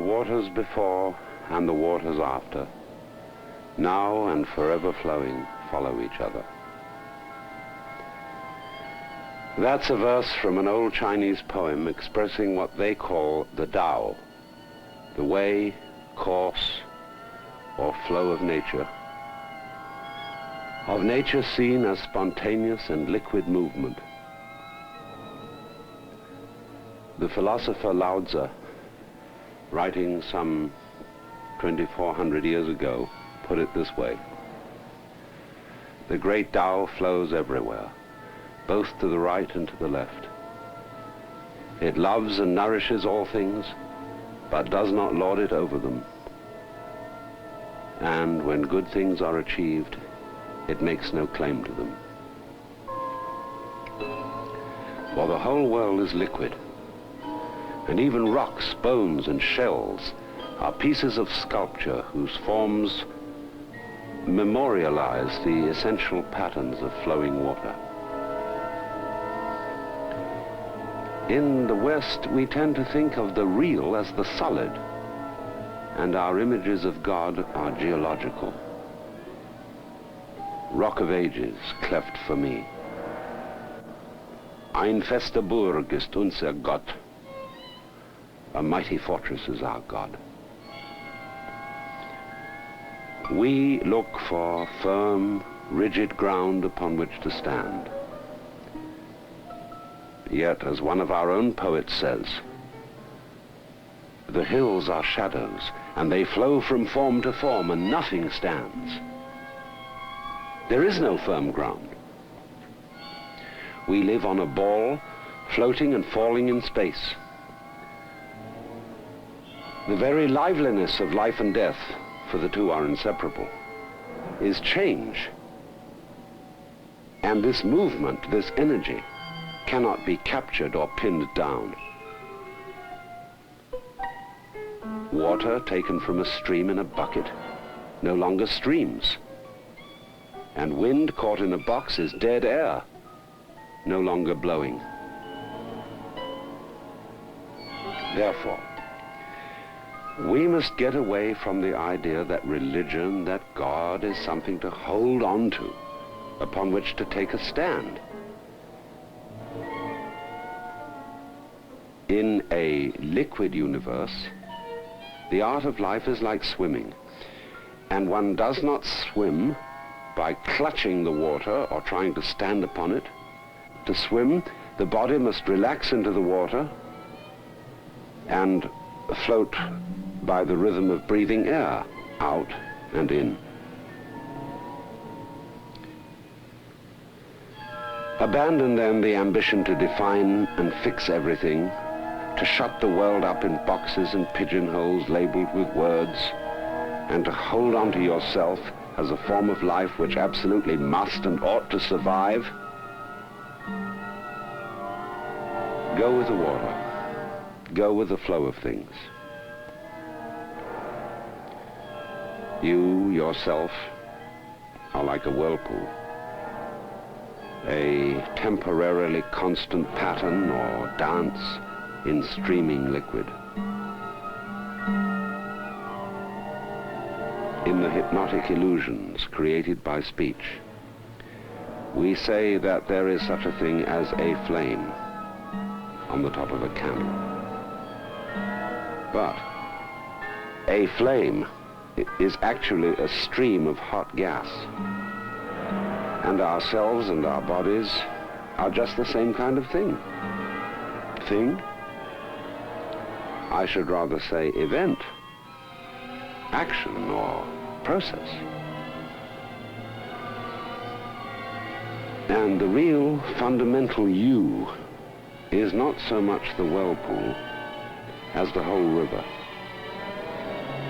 waters before and the waters after, now and forever flowing, follow each other. That's a verse from an old Chinese poem expressing what they call the Tao, the way, course, or flow of nature seen as spontaneous and liquid movement. The philosopher Lao Tzu, writing some 2,400 years ago, put it this way: the great Tao flows everywhere, both to the right and to the left. It loves and nourishes all things, but does not lord it over them. And when good things are achieved, it makes no claim to them. For the whole world is liquid, and even rocks, bones, and shells are pieces of sculpture whose forms memorialize the essential patterns of flowing water. In the West, we tend to think of the real as the solid, and our images of God are geological. Rock of Ages, cleft for me. Ein feste Burg ist unser Gott. A mighty fortress is our God. We look for firm, rigid ground upon which to stand. Yet, as one of our own poets says, the hills are shadows, and they flow from form to form, and nothing stands. There is no firm ground. We live on a ball, floating and falling in space. The very liveliness of life and death, for the two are inseparable, is change. And this movement, this energy, cannot be captured or pinned down. Water taken from a stream in a bucket no longer streams. And wind caught in a box is dead air, no longer blowing. Therefore, we must get away from the idea that religion, that God is something to hold on to, upon which to take a stand. In a liquid universe, the art of life is like swimming, and one does not swim by clutching the water or trying to stand upon it. To swim, the body must relax into the water and float by the rhythm of breathing air out and in. Abandon then the ambition to define and fix everything, to shut the world up in boxes and pigeonholes labeled with words, and to hold on to yourself as a form of life which absolutely must and ought to survive. Go with the water. Go with the flow of things. You, yourself, are like a whirlpool, a temporarily constant pattern or dance in streaming liquid. In the hypnotic illusions created by speech, we say that there is such a thing as a flame on the top of a candle. But a flame is actually a stream of hot gas. And ourselves and our bodies are just the same kind of thing. Thing? I should rather say event, action, or process. And the real fundamental you is not so much the whirlpool as the whole river,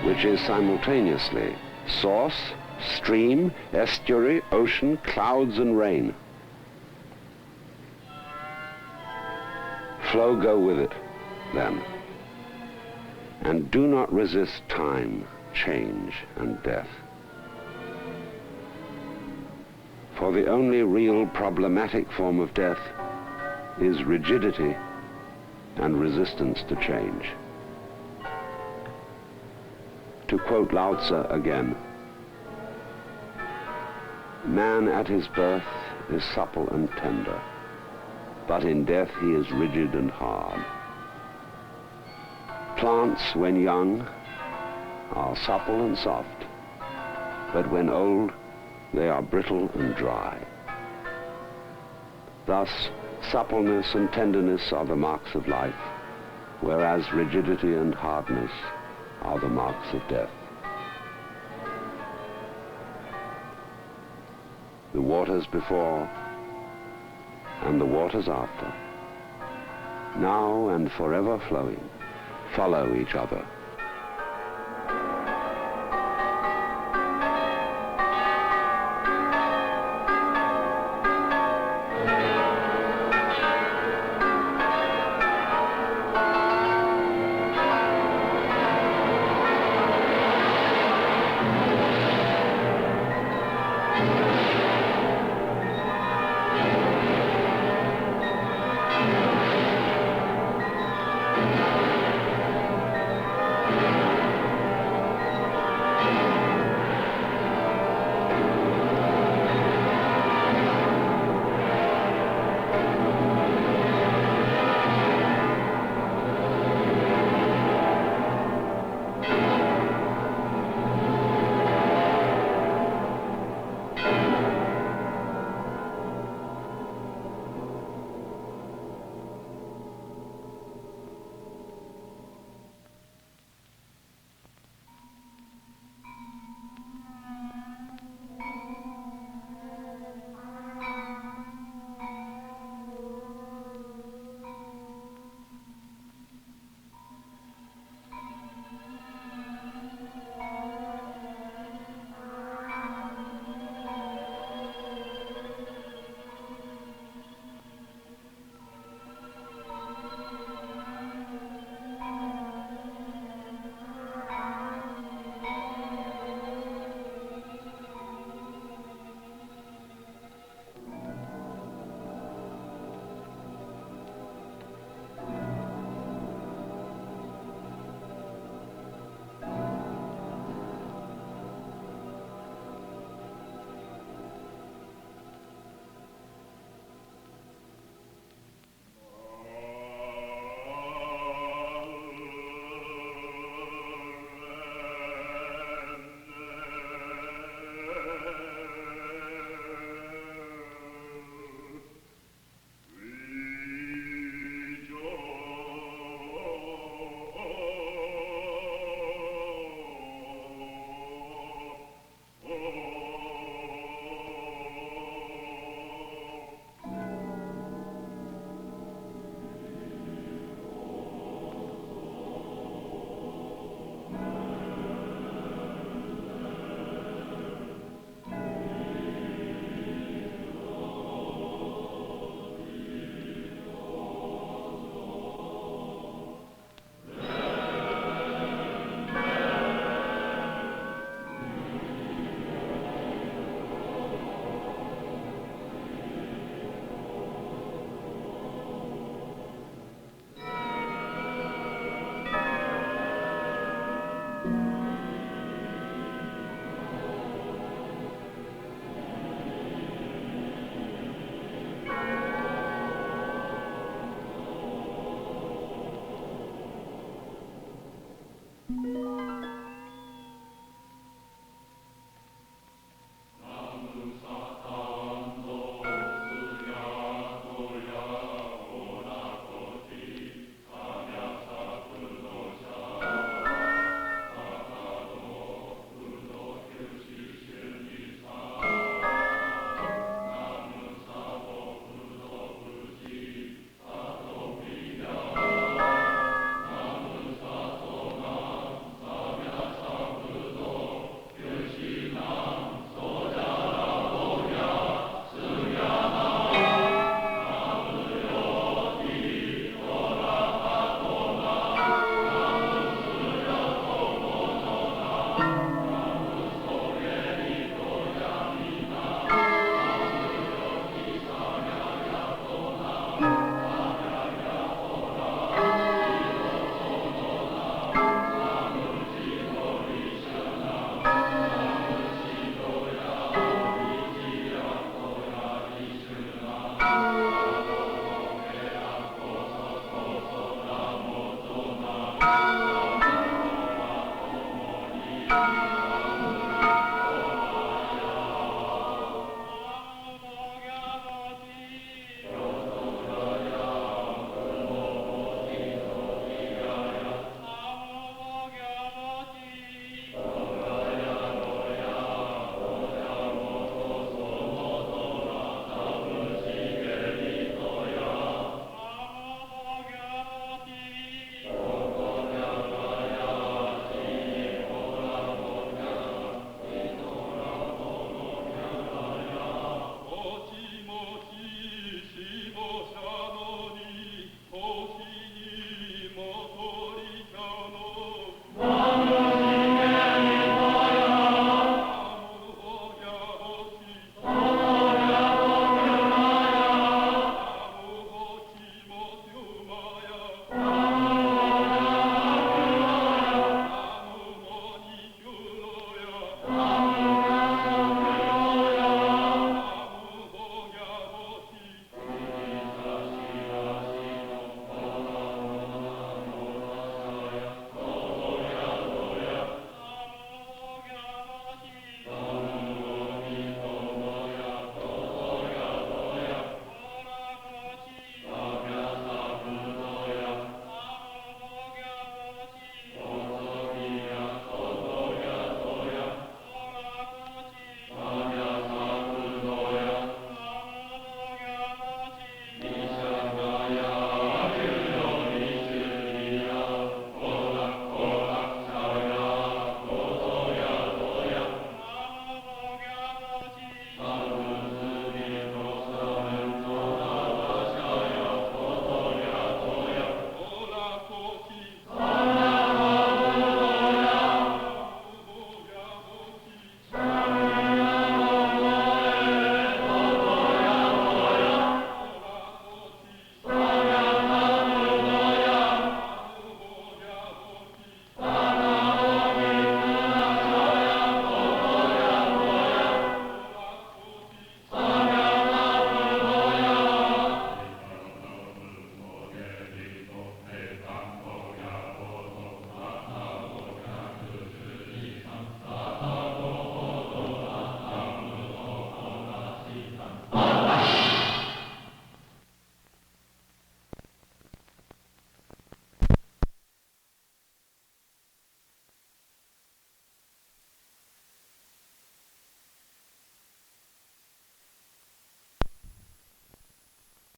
which is simultaneously source, stream, estuary, ocean, clouds, and rain. Flow, go with it, then. And do not resist time, change, and death. For the only real problematic form of death is rigidity and resistance to change. To quote Lao Tzu again, man at his birth is supple and tender, but in death he is rigid and hard. Plants, when young, are supple and soft, but when old, they are brittle and dry. Thus, suppleness and tenderness are the marks of life, whereas rigidity and hardness are the marks of death. The waters before and the waters after, now and forever flowing, follow each other.